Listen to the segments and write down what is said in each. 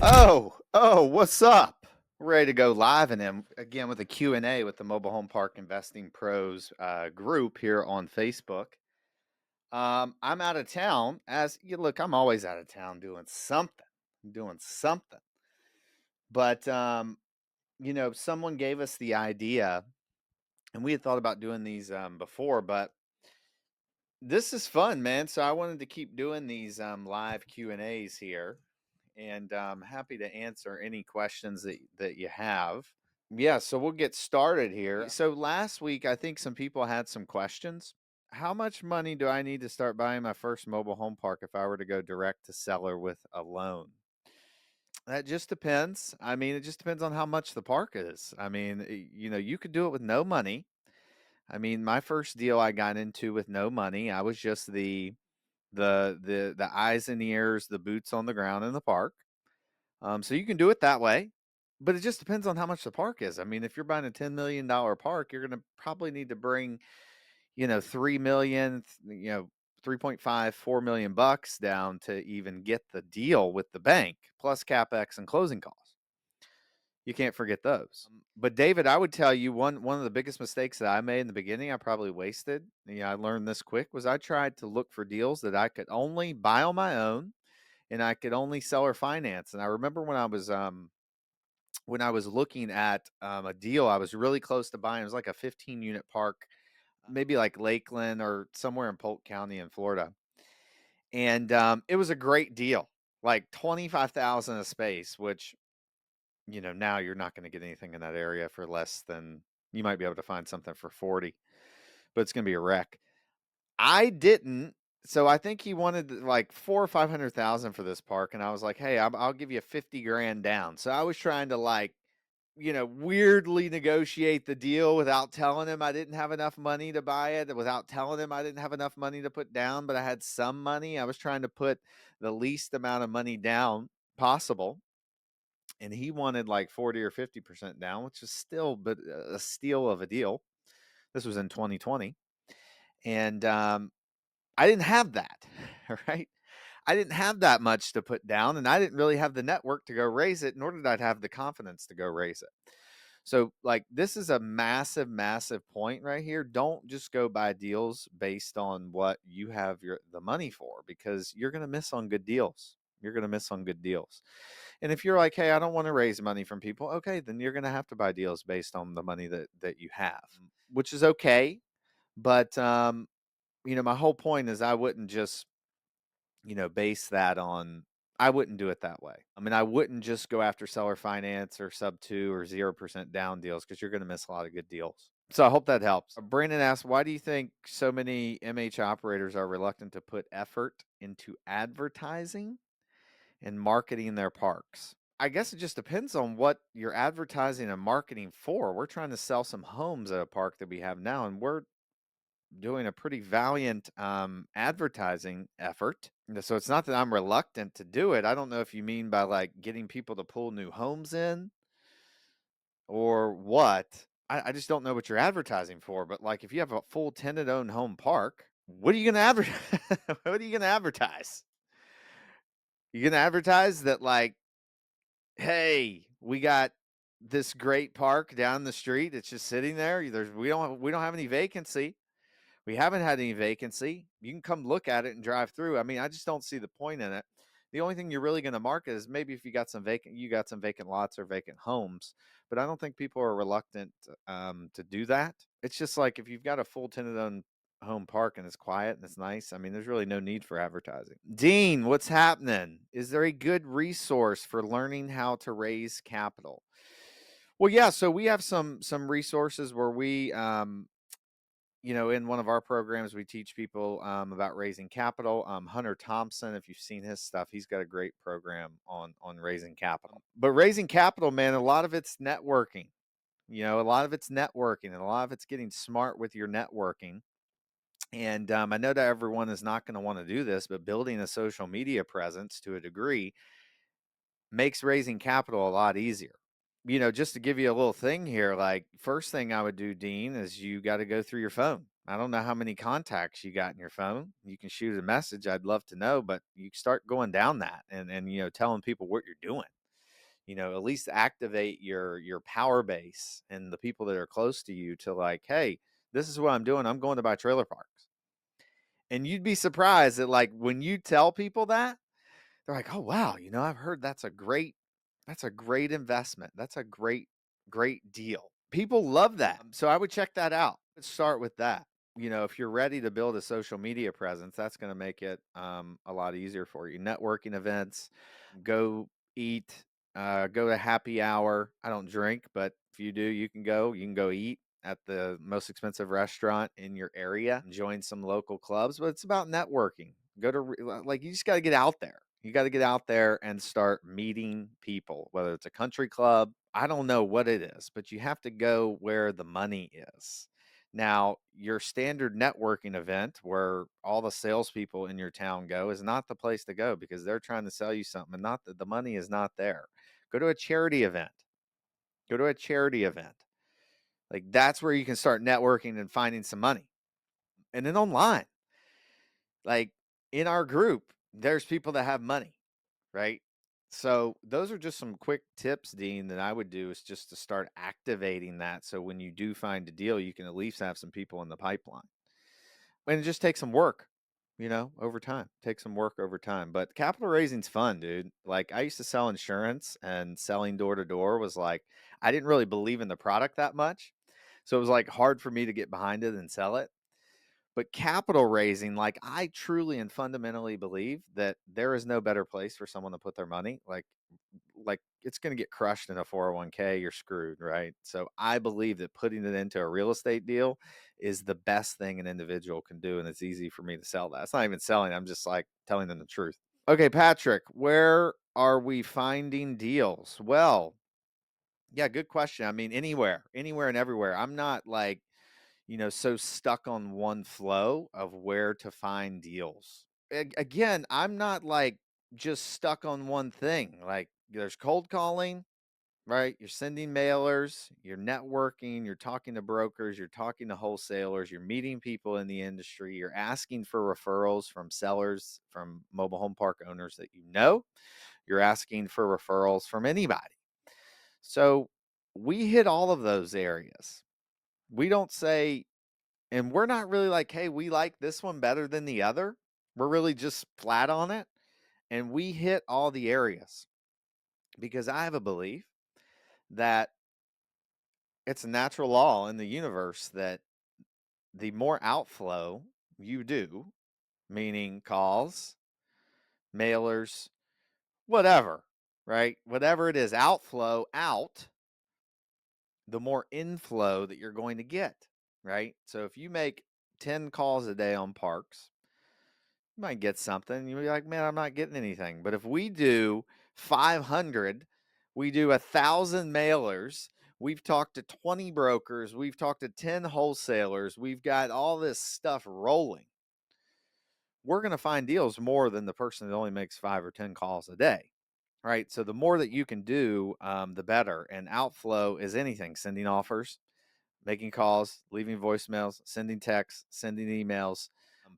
What's up? We're ready to go live and then again with a Q&A with the Mobile Home Park Investing Pros group here on Facebook. I'm out of town. As you look, I'm always out of town doing something. Doing something. But someone gave us the idea, and we had thought about doing these before, but this is fun, man. So I wanted to keep doing these live Q&As here, and I'm happy to answer any questions that you have. Yeah, so we'll get started here. So last week, I think some people had some questions. How much money do I need to start buying my first mobile home park if I were to go direct to seller with a loan? That just depends. I mean, it just depends on how much the park is. I mean, you could do it with no money. I mean, my first deal I got into with no money, I was just the eyes and ears, the boots on the ground in the park. So you can do it that way, but it just depends on how much the park is. I mean, if you're buying a $10 million park, you're going to probably need to bring, 3 million, 3.5, 4 million bucks down to even get the deal with the bank, plus CapEx and closing costs. You can't forget those. But David, I would tell you one of the biggest mistakes that I made in the beginning, I probably wasted. I learned this quick was I tried to look for deals that I could only buy on my own and I could only sell or finance. And I remember when I was looking at a deal, I was really close to buying. It was like a 15 unit park, maybe like Lakeland or somewhere in Polk County in Florida. And it was a great deal, like 25,000 a space, which, now you're not going to get anything in that area for less than you might be able to find something for 40, but it's going to be a wreck. I didn't. So I think he wanted like 400,000 or 500,000 for this park. And I was like, hey, I'll give you 50 grand down. So I was trying to weirdly negotiate the deal without telling him I didn't have enough money to buy it, without telling him I didn't have enough money to put down, but I had some money. I was trying to put the least amount of money down possible. And he wanted like 40 or 50% down, which is still but a steal of a deal. This was in 2020. And I didn't have that, right? I didn't have that much to put down, and I didn't really have the network to go raise it, nor did I have the confidence to go raise it. So, like, this is a massive, massive point right here. Don't just go buy deals based on what you have the money for, because you're going to miss on good deals. You're going to miss on good deals. And if you're like, hey, I don't want to raise money from people, okay, then you're going to have to buy deals based on the money that you have, which is okay. But my whole point is I wouldn't just base that on. I wouldn't do it that way. I mean, I wouldn't just go after seller finance or sub 2 or 0% down deals, because you're going to miss a lot of good deals. So I hope that helps. Brandon asks, why do you think so many MH operators are reluctant to put effort into advertising and marketing their parks? I guess it just depends on what you're advertising and marketing for. We're trying to sell some homes at a park that we have now, and we're doing a pretty valiant advertising effort. So it's not that I'm reluctant to do it. I don't know if you mean by like getting people to pull new homes in or what. I just don't know what you're advertising for. But like if you have a full tenant owned home park, what are you going to advertise? What are you going to advertise? You're going to advertise that like, hey, we got this great park down the street. It's just sitting there. We don't have any vacancy. We haven't had any vacancy. You can come look at it and drive through. I mean, I just don't see the point in it. The only thing you're really going to market is maybe if you got some vacant lots or vacant homes. But I don't think people are reluctant to do that. It's just like if you've got a full tenant owned home park and it's quiet and it's nice. I mean, there's really no need for advertising. Dean, what's happening? Is there a good resource for learning how to raise capital? Well, yeah. So we have some resources where we in one of our programs, we teach people about raising capital. Hunter Thompson, if you've seen his stuff, he's got a great program on raising capital. But raising capital, man, a lot of it's networking. A lot of it's networking, and a lot of it's getting smart with your networking. And I know that everyone is not going to want to do this, but building a social media presence to a degree makes raising capital a lot easier. Just to give you a little thing here, like first thing I would do, Dean, is you got to go through your phone. I don't know how many contacts you got in your phone. You can shoot a message. I'd love to know, but you start going down that and telling people what you're doing. At least activate your power base and the people that are close to you to like, hey, this is what I'm doing. I'm going to buy trailer parks. And you'd be surprised that like when you tell people that, they're like, "Oh wow, I've heard that's a great investment. That's a great deal." People love that. So I would check that out. Let's start with that. If you're ready to build a social media presence, that's going to make it a lot easier for you. Networking events, go eat, go to happy hour. I don't drink, but if you do, you can go. You can go eat at the most expensive restaurant in your area, join some local clubs, but it's about networking. Go to like you just got to get out there. You got to get out there and start meeting people, whether it's a country club. I don't know what it is, but you have to go where the money is. Now, your standard networking event where all the salespeople in your town go is not the place to go because they're trying to sell you something and not the money is not there. Go to a charity event. Go to a charity event. Like that's where you can start networking and finding some money. And then online, like in our group, there's people that have money, right? So those are just some quick tips, Dean, that I would do is just to start activating that. So when you do find a deal, you can at least have some people in the pipeline. And it just takes some work, over time. Take some work over time. But capital raising's fun, dude. Like I used to sell insurance and selling door to door was like, I didn't really believe in the product that much. So it was like hard for me to get behind it and sell it. But capital raising, like I truly and fundamentally believe that there is no better place for someone to put their money. Like it's going to get crushed in a 401k, you're screwed, right? So I believe that putting it into a real estate deal is the best thing an individual can do. And it's easy for me to sell that. It's not even selling. I'm just like telling them the truth. Okay, Patrick, where are we finding deals? Well, yeah, good question. I mean, anywhere and everywhere. I'm not like, so stuck on one flow of where to find deals. Again, I'm not like just stuck on one thing. Like there's cold calling, right? You're sending mailers, you're networking, you're talking to brokers, you're talking to wholesalers, you're meeting people in the industry, you're asking for referrals from sellers, from mobile home park owners that you're asking for referrals from anybody. So we hit all of those areas. We don't say, and we're not really like, hey, we like this one better than the other. We're really just flat on it. And we hit all the areas because I have a belief that it's a natural law in the universe that the more outflow you do, meaning calls, mailers, whatever, right? Whatever it is, outflow out, the more inflow that you're going to get, right? So if you make 10 calls a day on parks, you might get something. You'll be like, man, I'm not getting anything. But if we do 500, we do 1,000 mailers, we've talked to 20 brokers, we've talked to 10 wholesalers, we've got all this stuff rolling. We're going to find deals more than the person that only makes 5 or 10 calls a day. Right. So the more that you can do, the better. And outflow is anything, sending offers, making calls, leaving voicemails, sending texts, sending emails,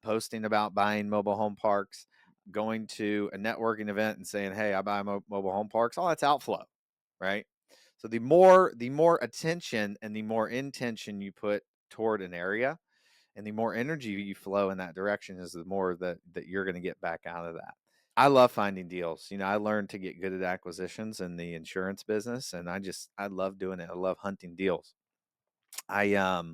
posting about buying mobile home parks, going to a networking event and saying, "Hey, I buy mobile home parks." All that's outflow, right? So the more attention and the more intention you put toward an area, and the more energy you flow in that direction, is the more that you're going to get back out of that. I love finding deals. I learned to get good at acquisitions in the insurance business, and I love doing it. I love hunting deals. I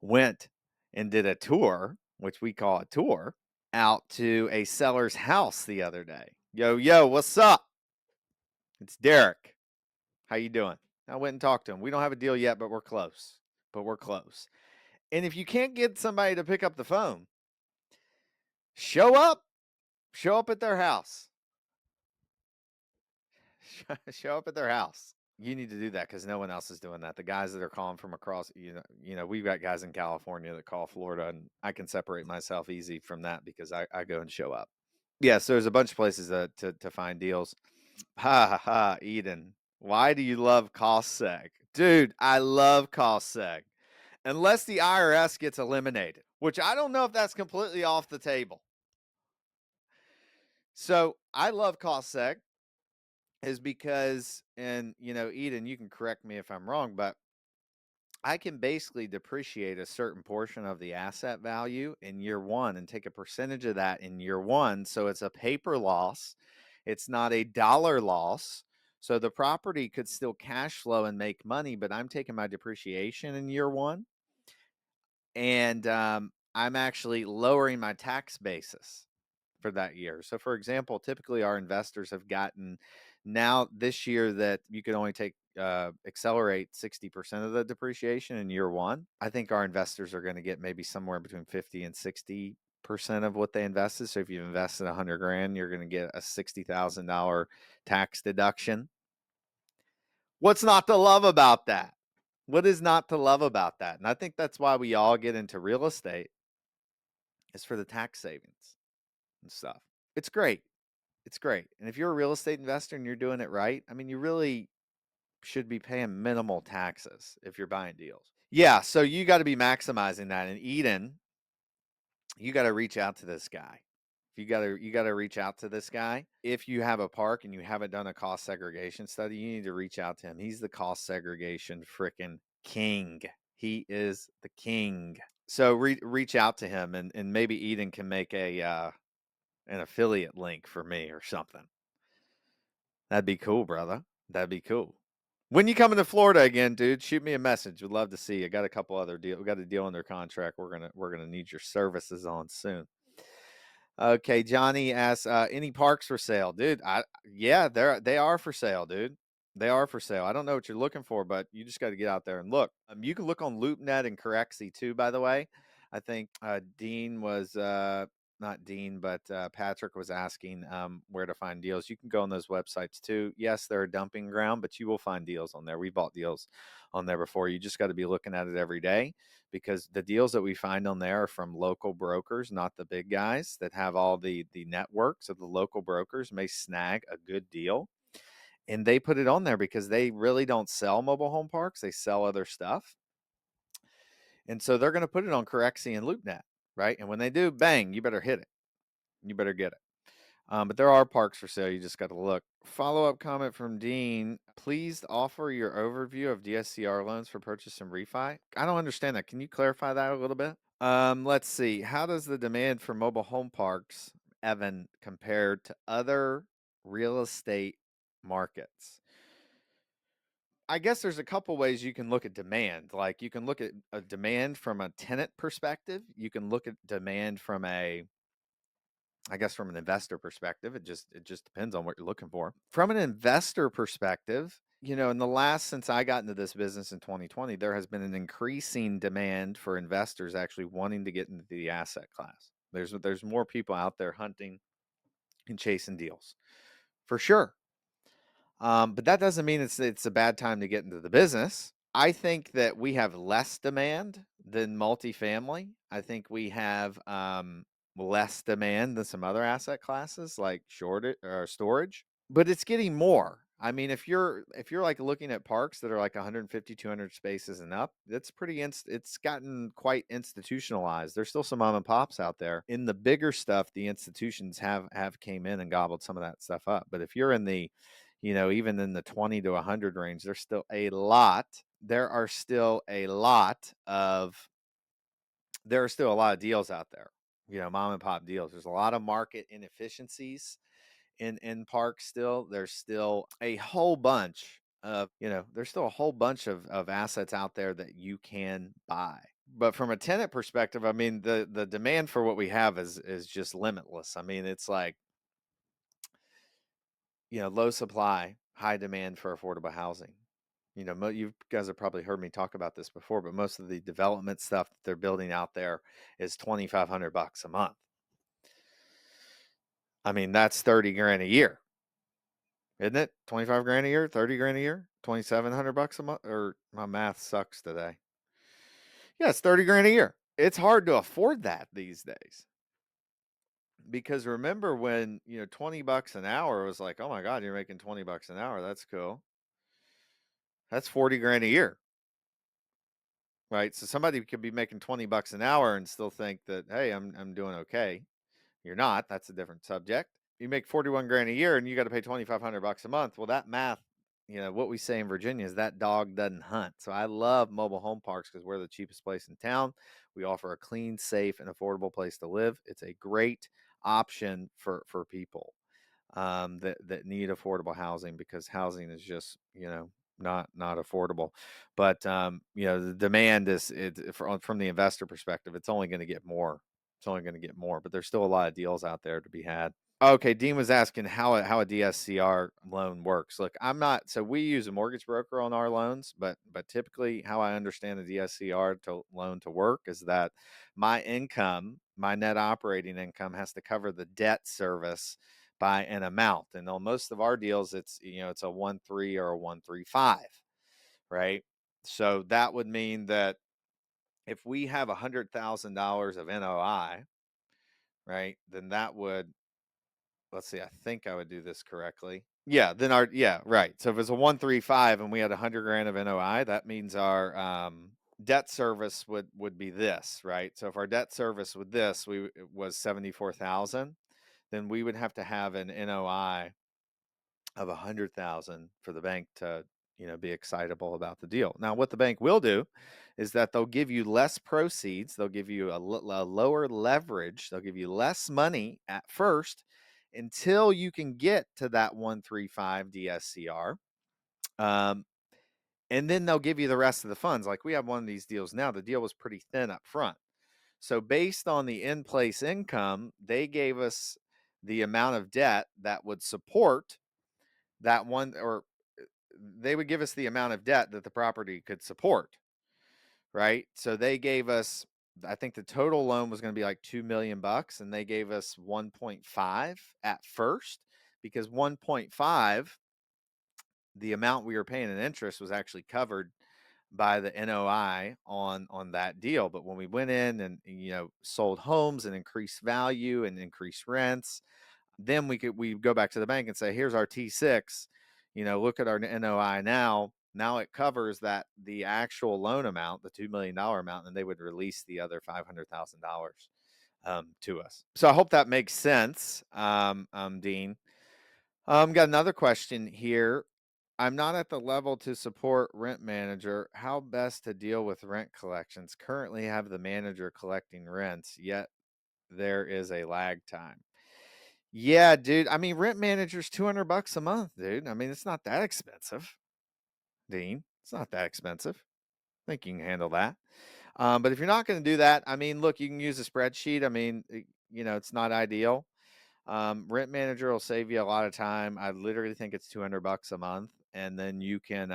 went and did a tour, which we call a tour, out to a seller's house the other day. Yo, what's up? It's Derek. How you doing? I went and talked to him. We don't have a deal yet, but we're close. And if you can't get somebody to pick up the phone, show up. Show up at their house. Show up at their house. You need to do that because no one else is doing that. The guys that are calling from across, we've got guys in California that call Florida, and I can separate myself easy from that because I go and show up. Yeah, so there's a bunch of places to find deals. Ha ha ha, Eden. Why do you love cost seg? Dude, I love cost seg. Unless the IRS gets eliminated, which I don't know if that's completely off the table. So I love cost seg. is because, and Eden, you can correct me if I'm wrong, but I can basically depreciate a certain portion of the asset value in year one and take a percentage of that in year one. So it's a paper loss. It's not a dollar loss. So the property could still cash flow and make money, but I'm taking my depreciation in year one, and I'm actually lowering my tax basis for that year. So, for example, typically our investors have gotten now this year that you can only take accelerate 60% of the depreciation in year one. I think our investors are going to get maybe somewhere between 50 and 60% of what they invested. So if you've invested 100 grand, you're going to get a $60,000 tax deduction. What's not to love about that? What is not to love about that? And I think that's why we all get into real estate, is for the tax savings and stuff. It's great. It's great. And if you're a real estate investor and you're doing it right, I mean, you really should be paying minimal taxes if you're buying deals. Yeah, so you got to be maximizing that. And Eden, you got to reach out to this guy. You got to reach out to this guy. If you have a park and you haven't done a cost segregation study, you need to reach out to him. He's the cost segregation freaking king. He is the king. So reach out to him, and maybe Eden can make a an affiliate link for me or something. That'd be cool, brother. That'd be cool. When you coming to Florida again, dude, shoot me a message. Would love to see you. I got a couple other deals. We got a deal under contract. We're gonna need your services on soon. Okay, Johnny asks, any parks for sale, dude? Yeah, they are for sale, dude. They are for sale. I don't know what you're looking for, but you just got to get out there and look. You can look on LoopNet and Corexy too, by the way. I think Dean was not Dean, but Patrick was asking where to find deals. You can go on those websites too. Yes, they're a dumping ground, but you will find deals on there. We bought deals on there before. You just got to be looking at it every day, because the deals that we find on there are from local brokers, not the big guys that have all the networks of the local brokers may snag a good deal. And they put it on there because they really don't sell mobile home parks. They sell other stuff. And so they're going to put it on Corexy and LoopNet, right? And when they do, bang, you better hit it. You better get it. But there are parks for sale. You just got to look. Follow-up comment from Dean. Please offer your overview of DSCR loans for purchase and refi. I don't understand that. Can you clarify that a little bit? Let's see. How does the demand for mobile home parks, Evan, compare to other real estate markets? I guess there's a couple ways you can look at demand. Like, you can look at a demand from a tenant perspective. You can look at demand from from an investor perspective. It just depends on what you're looking for. From an investor perspective, in the last, since I got into this business in 2020, there has been an increasing demand for investors actually wanting to get into the asset class. There's more people out there hunting and chasing deals, for sure. But that doesn't mean it's a bad time to get into the business. I think that we have less demand than multifamily. I think we have less demand than some other asset classes like short or storage, but it's getting more. I mean, if you're like looking at parks that are like 150, 200 spaces and up, that's it's gotten quite institutionalized. There's still some mom and pops out there. In the bigger stuff, the institutions have came in and gobbled some of that stuff up. But if you're in the even in the 20 to 100 range, there's still a lot. There are still a lot of there are still a lot of deals out there. Mom and pop deals. There's a lot of market inefficiencies in parks still. There's still a whole bunch of assets out there that you can buy. But from a tenant perspective, I mean, the demand for what we have is just limitless. I mean, it's like, low supply, high demand for affordable housing. You guys have probably heard me talk about this before, but most of the development stuff that they're building out there is $2,500 a month. I mean, that's 30 grand a year, isn't it? 25 grand a year, 30 grand a year, $2,700 a month. Or my math sucks today. Yeah, it's 30 grand a year. It's hard to afford that these days. Because remember when, $20 an hour was like, oh my God, you're making $20 an hour. That's cool. That's 40 grand a year. Right. So somebody could be making $20 an hour and still think that, hey, I'm doing okay. You're not. That's a different subject. you make 41 grand a year and you got to pay 2,500 bucks a month. Well, that math, what we say in Virginia is that dog doesn't hunt. So I love mobile home parks because we're the cheapest place in town. We offer a clean, safe, and affordable place to live. It's a great option for people that need affordable housing, because housing is just, not affordable. But the demand is from the investor perspective, it's only going to get more. It's only going to get more, but there's still a lot of deals out there to be had. Okay, Dean was asking how a DSCR loan works. Look, I'm not, so we use a mortgage broker on our loans, but typically how I understand a DSCR loan to work is that my income, my net operating income, has to cover the debt service by an amount. And on most of our deals, it's a 1.3 or a 1.35, right? So that would mean that if we have $100,000 of NOI, right, then that would, let's see, I think I would do this correctly. Yeah, then yeah, right. So if it's a 1.35 and we had 100 grand of NOI, that means our debt service would be this, right? So if our debt service with this was 74,000, then we would have to have an NOI of 100,000 for the bank to, be excitable about the deal. Now, what the bank will do is that they'll give you less proceeds. They'll give you a lower leverage. They'll give you less money at first until you can get to that 135 DSCR. Um, and then they'll give you the rest of the funds. Like we have one of these deals now. The deal was pretty thin up front. So based on the in-place income, they gave us the amount of debt that would support that one, or they would give us the amount of debt that the property could support, right? So they gave us, I think the total loan was going to be like 2 million bucks, and they gave us 1.5 at first, because 1.5, the amount we were paying in interest was actually covered by the NOI on that deal. But when we went in and sold homes and increased value and increased rents, then we go back to the bank and say, here's our T6, look at our NOI now. Now it covers the actual loan amount, the $2 million amount, and they would release the other $500,000 to us. So I hope that makes sense, Dean. Got another question here. I'm not at the level to support rent manager. How best to deal with rent collections? Currently have the manager collecting rents, yet there is a lag time. Yeah, dude. I mean, rent manager's 200 bucks a month, dude. I mean, it's not that expensive, Dean. It's not that expensive. I think you can handle that. But if you're not going to do that, I mean, look, you can use a spreadsheet. I mean, it's not ideal. Rent manager will save you a lot of time. I literally think it's 200 bucks a month, and then you can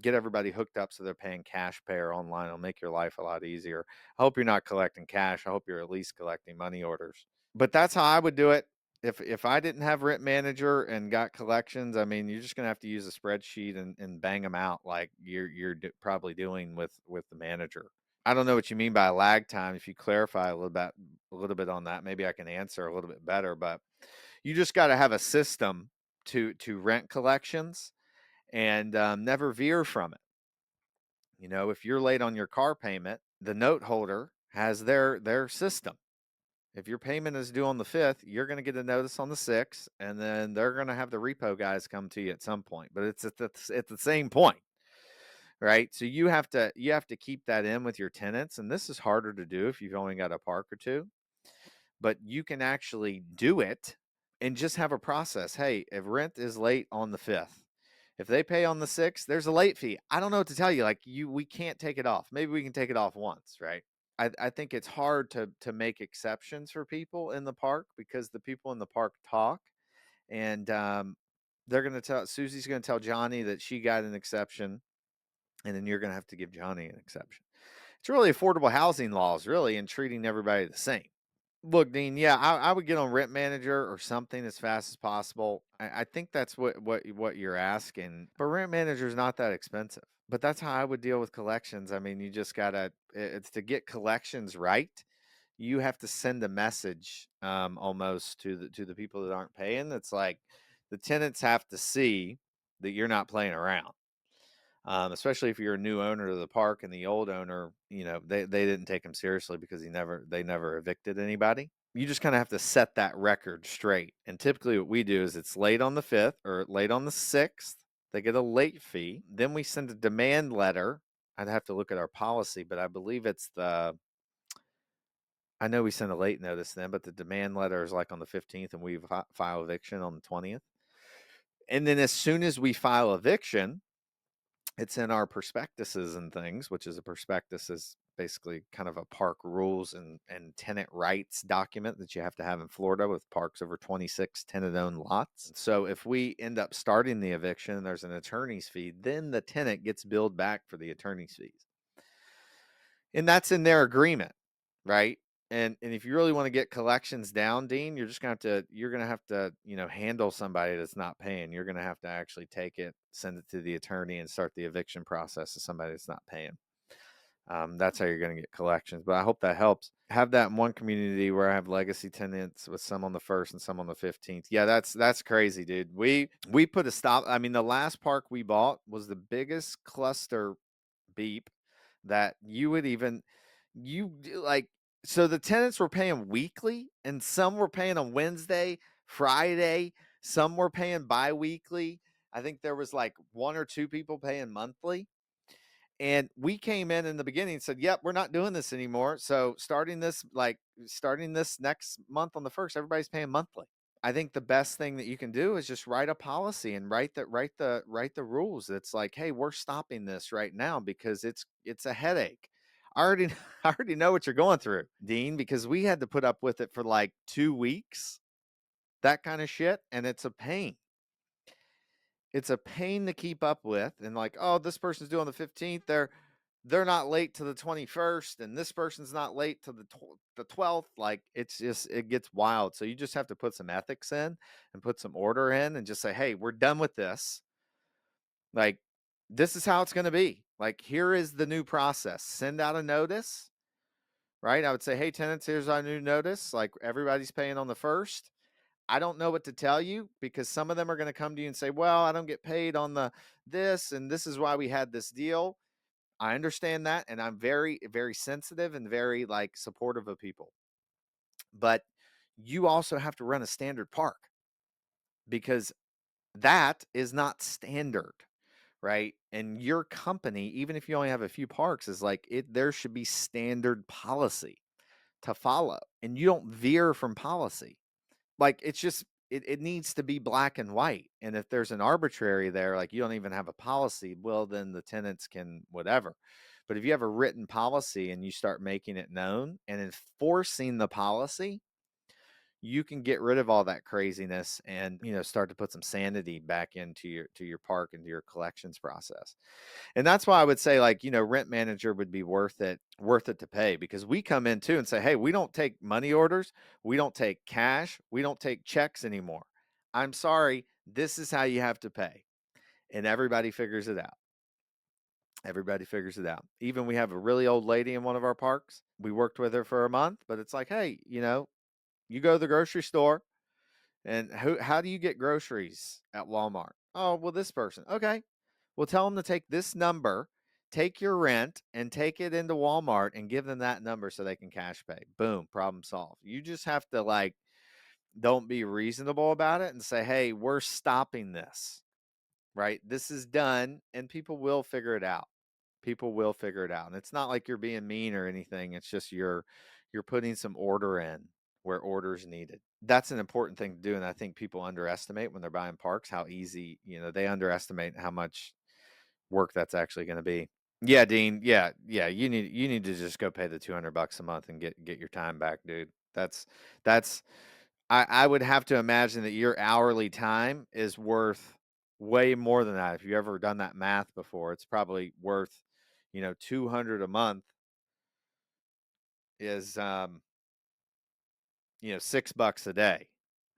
get everybody hooked up so they're paying cash pay or online. It'll make your life a lot easier. I hope you're not collecting cash. I hope you're at least collecting money orders. But that's how I would do it. If I didn't have rent manager and got collections, I mean, you're just gonna have to use a spreadsheet and bang them out like probably doing with the manager. I don't know what you mean by a lag time. If you clarify a little bit on that, maybe I can answer a little bit better. But you just got to have a system to rent collections, and never veer from it. If you're late on your car payment, the note holder has their system. If your payment is due on the 5th, you're going to get a notice on the 6th, and then they're going to have the repo guys come to you at some point. But it's at the same point, right? So you have to keep that in with your tenants, and this is harder to do if you've only got a park or two. But you can actually do it and just have a process. Hey, if rent is late on the 5th, if they pay on the 6th, there's a late fee. I don't know what to tell you. Like we can't take it off. Maybe we can take it off once, right? I think it's hard to make exceptions for people in the park, because the people in the park talk, and they're going to tell Susie's going to tell Johnny that she got an exception, and then you're going to have to give Johnny an exception. It's really affordable housing laws, really, and treating everybody the same. Look, Dean, yeah, I would get on Rent Manager or something as fast as possible. I think that's what you're asking. But Rent Manager is not that expensive. But that's how I would deal with collections. I mean, you just gotta. It's to get collections right. You have to send a message, almost to the people that aren't paying. It's like the tenants have to see that you're not playing around. Especially if you're a new owner of the park, and the old owner, they didn't take him seriously because they never evicted anybody. You just kind of have to set that record straight. And typically what we do is it's late on the 5th or late on the 6th. They get a late fee. Then we send a demand letter. I'd have to look at our policy, but I believe I know we send a late notice then, but the demand letter is like on the 15th and we file eviction on the 20th. And then as soon as we file eviction, it's in our prospectuses and things, which is a prospectus is basically kind of a park rules and tenant rights document that you have to have in Florida with parks over 26 tenant owned lots. So if we end up starting the eviction and there's an attorney's fee, then the tenant gets billed back for the attorney's fees. And that's in their agreement, right? And if you really want to get collections down, Dean, you're gonna have to, handle somebody that's not paying. You're gonna have to actually take it, send it to the attorney, and start the eviction process of somebody that's not paying. That's how you're gonna get collections. But I hope that helps. Have that in one community where I have legacy tenants with some on the 1st and some on the 15th. Yeah, that's crazy, dude. We put a stop. I mean, the last park we bought was the biggest cluster beep that you would even you like so the tenants were paying weekly and some were paying on Wednesday, Friday, some were paying bi-weekly. I think there was like one or two people paying monthly. And we came in the beginning and said, "Yep, we're not doing this anymore. So starting this next month on the 1st, everybody's paying monthly." I think the best thing that you can do is just write a policy and write the rules. It's like, hey, we're stopping this right now because it's a headache. I already I already know what you're going through, Dean, because we had to put up with it for like 2 weeks, that kind of shit, and it's a pain. It's a pain to keep up with. And like, oh, this person's due on the 15th. They're not late to the 21st, and this person's not late to the 12th. Like it gets wild. So you just have to put some ethics in and put some order in and just say, hey, we're done with this. Like, this is how it's going to be. Like, here is the new process. Send out a notice, right? I would say, hey, tenants, here's our new notice. Like, everybody's paying on the 1st. I don't know what to tell you because some of them are going to come to you and say, well, I don't get paid on the this, and this is why we had this deal. I understand that, and I'm very, very sensitive and very like supportive of people. But you also have to run a standard park because that is not standard, right? And your company, even if you only have a few parks, is like there should be standard policy to follow. And you don't veer from policy. Like it's just it needs to be black and white. And if there's an arbitrary there, like you don't even have a policy, well, then the tenants can whatever. But if you have a written policy and you start making it known and enforcing the policy, you can get rid of all that craziness and start to put some sanity back into your park, into your collections process. And that's why I would say, like, rent manager would be worth it to pay, because we come in too and say, hey, we don't take money orders, we don't take cash, we don't take checks anymore. I'm sorry, this is how you have to pay. And everybody figures it out. Everybody figures it out. Even we have a really old lady in one of our parks. We worked with her for a month, but it's like, hey, you go to the grocery store and how do you get groceries at Walmart? Oh, well, this person. Okay. Well, tell them to take this number, take your rent, and take it into Walmart and give them that number so they can cash pay. Boom, problem solved. You just have to don't be reasonable about it and say, hey, we're stopping this, right? This is done, and people will figure it out. People will figure it out. And it's not like you're being mean or anything. It's just you're putting some order in where order's needed. That's an important thing to do. And I think people underestimate when they're buying parks how easy, they underestimate how much work that's actually going to be. Yeah, Dean. Yeah, yeah. You need to just go pay the $200 a month and get your time back, dude. That's. I would have to imagine that your hourly time is worth way more than that. If you've ever done that math before, it's probably worth, 200 a month is $6 a day.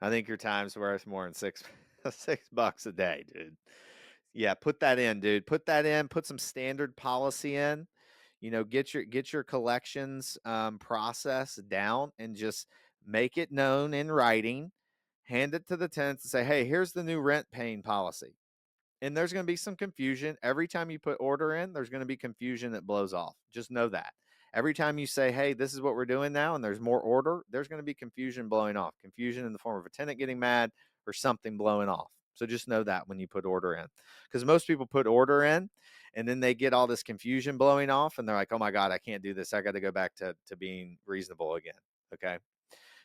I think your time's worth more than six $6 a day, dude. Yeah, put that in, dude. Put that in. Put some standard policy in. Get your collections process down and just make it known in writing. Hand it to the tenants and say, "Hey, here's the new rent paying policy." And there's going to be some confusion every time you put order in. There's going to be confusion that blows off. Just know that Every time you say, hey, this is what we're doing now, and there's more order, there's going to be confusion blowing off. Confusion in the form of a tenant getting mad or something blowing off. So just know that when you put order in, because most people put order in and then they get all this confusion blowing off and they're like, oh my God, I can't do this. I got to go back to being reasonable again. Okay.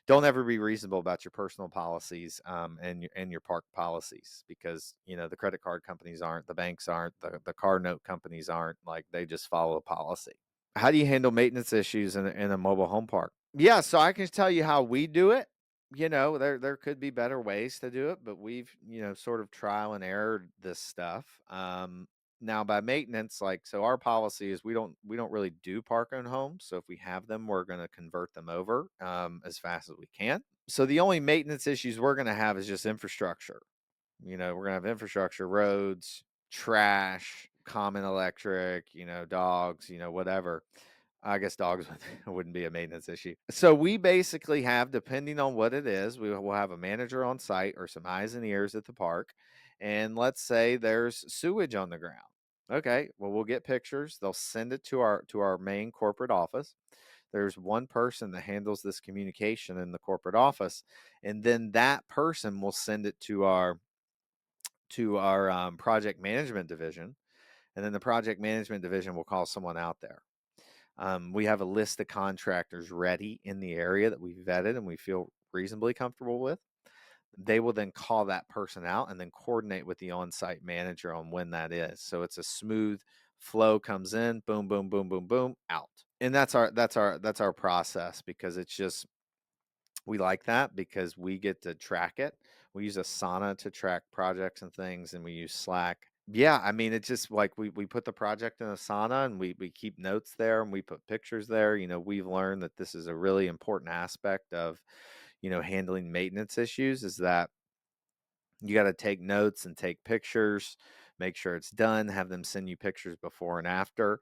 Don't ever be reasonable about your personal policies, and your park policies, because the credit card companies aren't, the banks aren't, the car note companies aren't. Like, they just follow a policy. How do you handle maintenance issues in a mobile home park? Yeah, so I can tell you how we do it. There could be better ways to do it, but we've sort of trial and error this stuff. Now, by maintenance, like, so our policy is we don't really do park owned homes. So if we have them, we're going to convert them over as fast as we can. So the only maintenance issues we're going to have is just infrastructure. We're going to have infrastructure, roads, trash, common electric, dogs, whatever. I guess dogs wouldn't be a maintenance issue. So we basically have, depending on what it is, we will have a manager on site or some eyes and ears at the park. And let's say there's sewage on the ground. Okay, well, we'll get pictures. They'll send it to our main corporate office. There's one person that handles this communication in the corporate office, and then that person will send it to our project management division, and then the project management division will call someone out there. We have a list of contractors ready in the area that we vetted and we feel reasonably comfortable with. They will then call that person out and then coordinate with the on-site manager on when that is. So it's a smooth flow, comes in, boom, boom, boom, boom, boom, out. And that's our process, because it's just, we like that because we get to track it. We use Asana to track projects and things, and we use Slack. Yeah, I mean, it's just like we put the project in Asana, and we keep notes there, and we put pictures there. We've learned that this is a really important aspect of handling maintenance issues, is that you got to take notes and take pictures, make sure it's done, have them send you pictures before and after,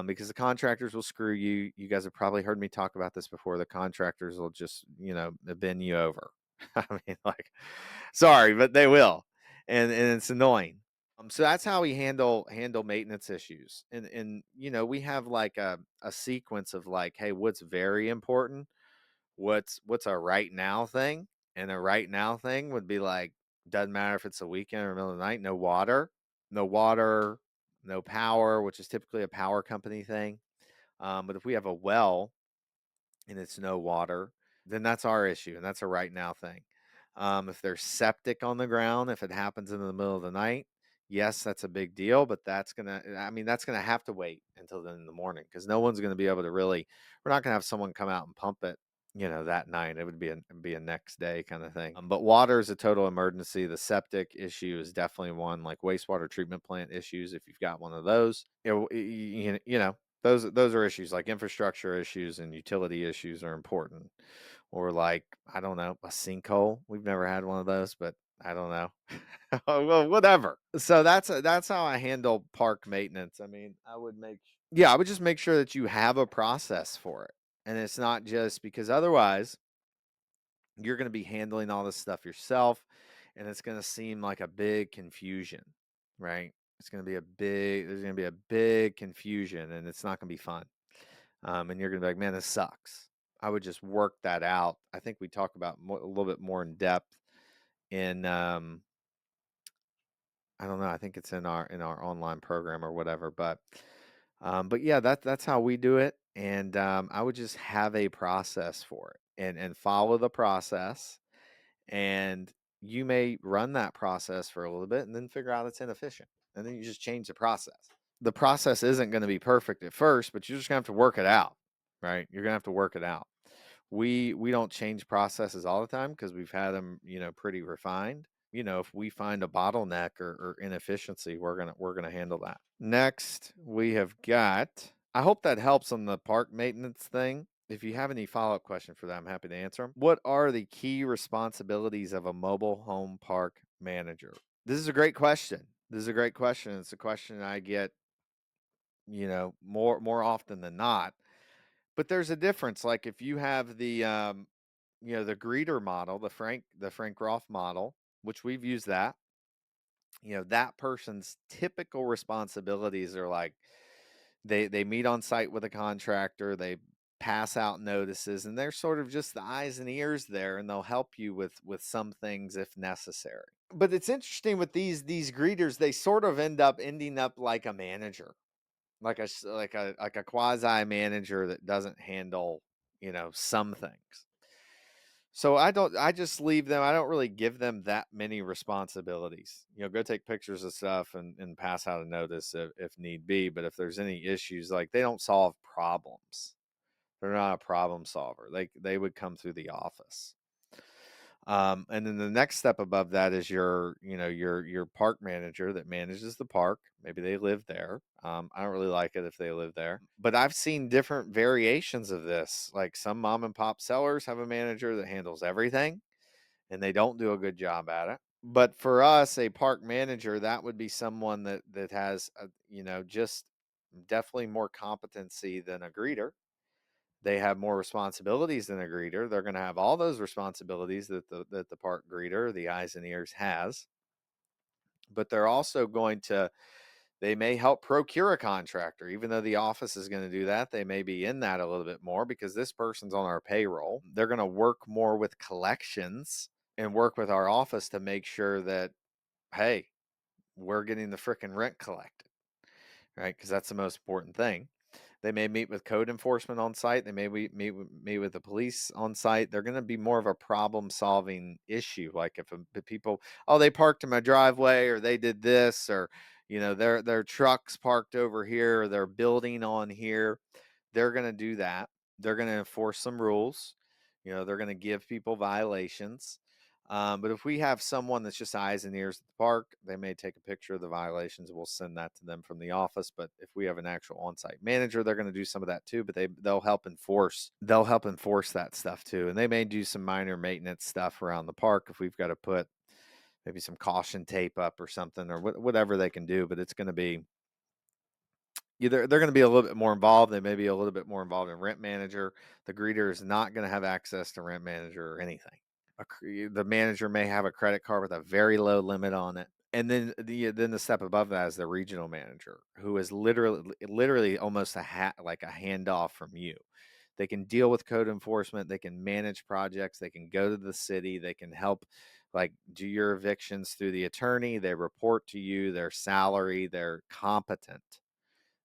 because the contractors will screw you. You guys have probably heard me talk about this before. The contractors will just, bend you over. I mean, like, sorry, but they will. And it's annoying. So that's how we handle maintenance issues. And we have like a sequence of like, hey, what's very important? What's a right now thing? And a right now thing would be like, doesn't matter if it's a weekend or middle of the night, no water, no power, which is typically a power company thing. But if we have a well and it's no water, then that's our issue, and that's a right now thing. If there's septic on the ground, if it happens in the middle of the night, yes, that's a big deal, but that's gonna have to wait until then in the morning, because no one's gonna be able to really. We're not gonna have someone come out and pump it, that night. It would be a next day kind of thing. But water is a total emergency. The septic issue is definitely one, like wastewater treatment plant issues. If you've got one of those, those are issues. Like infrastructure issues and utility issues are important. Or like, I don't know, a sinkhole. We've never had one of those, but I don't know. Well, whatever. So that's how I handle park maintenance. I mean, I would just make sure that you have a process for it. And it's not just, because otherwise you're going to be handling all this stuff yourself, and it's going to seem like a big confusion, right? There's going to be a big confusion, and it's not going to be fun. And you're going to be like, man, this sucks. I would just work that out. I think we talk about a little bit more in depth in, I don't know, I think it's in our online program or whatever, but yeah, that's how we do it. And I would just have a process for it, and follow the process. And you may run that process for a little bit and then figure out it's inefficient, and then you just change the process. The process isn't going to be perfect at first, but you're just going to have to work it out, right? You're going to have to work it out. We don't change processes all the time, because we've had them, pretty refined. If we find a bottleneck or inefficiency, we're gonna handle that. Next, we have got. I hope that helps on the park maintenance thing. If you have any follow-up question for that, I'm happy to answer them. What are the key responsibilities of a mobile home park manager? This is a great question. It's a question I get, more often than not. But there's a difference. Like, if you have the greeter model, the Frank Roth model, which we've used that, that person's typical responsibilities are like, They meet on site with a contractor, they pass out notices, and they're sort of just the eyes and ears there, and they'll help you with some things if necessary. But it's interesting with these greeters, they sort of ending up like a manager, like a quasi manager that doesn't handle, some things. So I just leave them. I don't really give them that many responsibilities. Go take pictures of stuff and pass out a notice if need be. But if there's any issues, like, they don't solve problems. They're not a problem solver. They would come through the office. And then the next step above that is your park manager that manages the park. Maybe they live there. I don't really like it if they live there, but I've seen different variations of this. Like, some mom and pop sellers have a manager that handles everything, and they don't do a good job at it. But for us, a park manager, that would be someone that has just definitely more competency than a greeter. They have more responsibilities than a greeter. They're going to have all those responsibilities that the park greeter, the eyes and ears, has. But they're also going to, they may help procure a contractor. Even though the office is going to do that, they may be in that a little bit more because this person's on our payroll. They're going to work more with collections and work with our office to make sure that, hey, we're getting the frickin' rent collected, right? Because that's the most important thing. They may meet with code enforcement on site. They may meet with the police on site. They're going to be more of a problem-solving issue. Like, if the people, oh, they parked in my driveway, or they did this, or their trucks parked over here, or they're building on here. They're going to do that. They're going to enforce some rules. They're going to give people violations. But if we have someone that's just eyes and ears at the park, they may take a picture of the violations. We'll send that to them from the office. But if we have an actual on-site manager, they're going to do some of that too. But they'll help enforce that stuff too. And they may do some minor maintenance stuff around the park if we've got to put maybe some caution tape up or something, or whatever they can do. But it's going to be either they're going to be a little bit more involved. They may be a little bit more involved in rent manager. The greeter is not going to have access to rent manager or anything. The manager may have a credit card with a very low limit on it. And then the step above that is the regional manager, who is literally almost like a handoff from you. They can deal with code enforcement. They can manage projects. They can go to the city. They can help, like, do your evictions through the attorney. They report to you their salary. They're competent.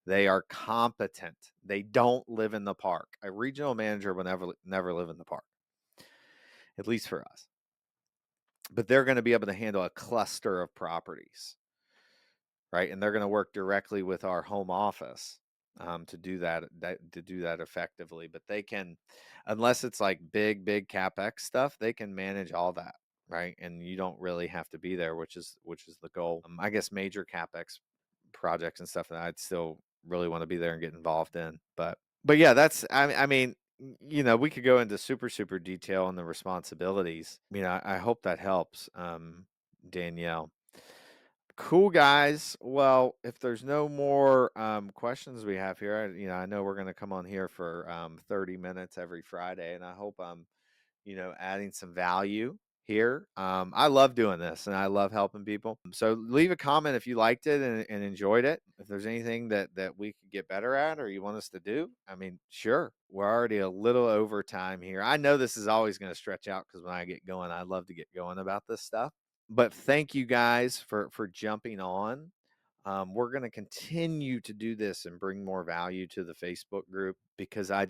They are competent. They don't live in the park. A regional manager will never live in the park, at least for us. But they're going to be able to handle a cluster of properties, right? And they're going to work directly with our home office to do that effectively. But they can, unless it's like big capex stuff, they can manage all that, right? And you don't really have to be there, which is the goal. I guess major capex projects and stuff that I'd still really want to be there and get involved in. But yeah, that's, I mean, we could go into super detail on the responsibilities. I hope that helps, Danielle. Cool, guys. Well, if there's no more questions we have here, I know we're going to come on here for 30 minutes every Friday, and I hope I'm adding some value here. I love doing this, and I love helping people. So leave a comment if you liked it and enjoyed it. If there's anything that we could get better at, or you want us to do, I mean, sure. We're already a little over time here. I know this is always going to stretch out because when I get going, I love to get going about this stuff. But thank you guys for jumping on. We're going to continue to do this and bring more value to the Facebook group, because I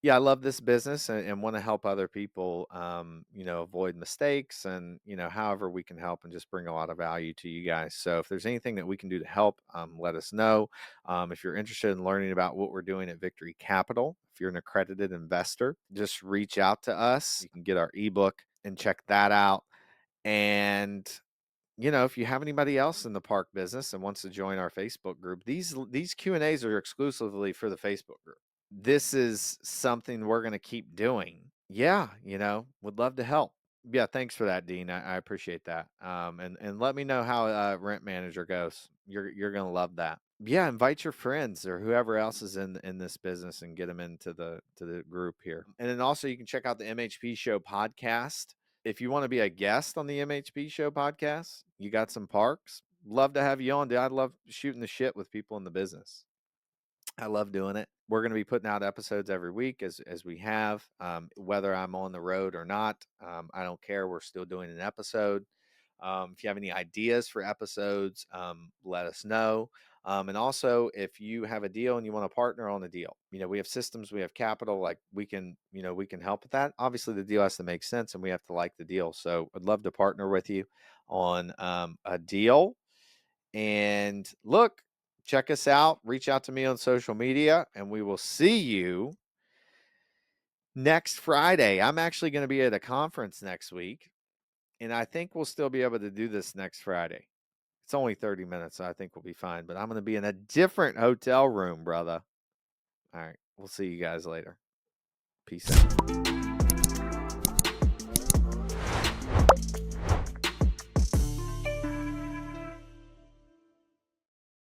love this business and want to help other people, avoid mistakes, and, however we can help and just bring a lot of value to you guys. So if there's anything that we can do to help, let us know. If you're interested in learning about what we're doing at Victory Capital, if you're an accredited investor, just reach out to us. You can get our ebook and check that out. And if you have anybody else in the park business and wants to join our Facebook group, these Q&As are exclusively for the Facebook group. This is something we're going to keep doing. Yeah, would love to help. Yeah, thanks for that, Dean. I appreciate that. And let me know how Rent Manager goes. You're going to love that. Yeah, invite your friends or whoever else is in this business and get them into the group here. And then also you can check out the MHP Show podcast. If you want to be a guest on the MHP Show podcast, you got some parks, love to have you on, dude. I love shooting the shit with people in the business. I love doing it. We're going to be putting out episodes every week as we have, whether I'm on the road or not. I don't care. We're still doing an episode. If you have any ideas for episodes, let us know. And also, if you have a deal and you want to partner on a deal, we have systems, we have capital, like we can help with that. Obviously, the deal has to make sense, and we have to like the deal. So, I'd love to partner with you on a deal. And look, check us out. Reach out to me on social media, and we will see you next Friday. I'm actually going to be at a conference next week, and I think we'll still be able to do this next Friday. It's only 30 minutes, so I think we'll be fine. But I'm going to be in a different hotel room, brother. All right. We'll see you guys later. Peace out.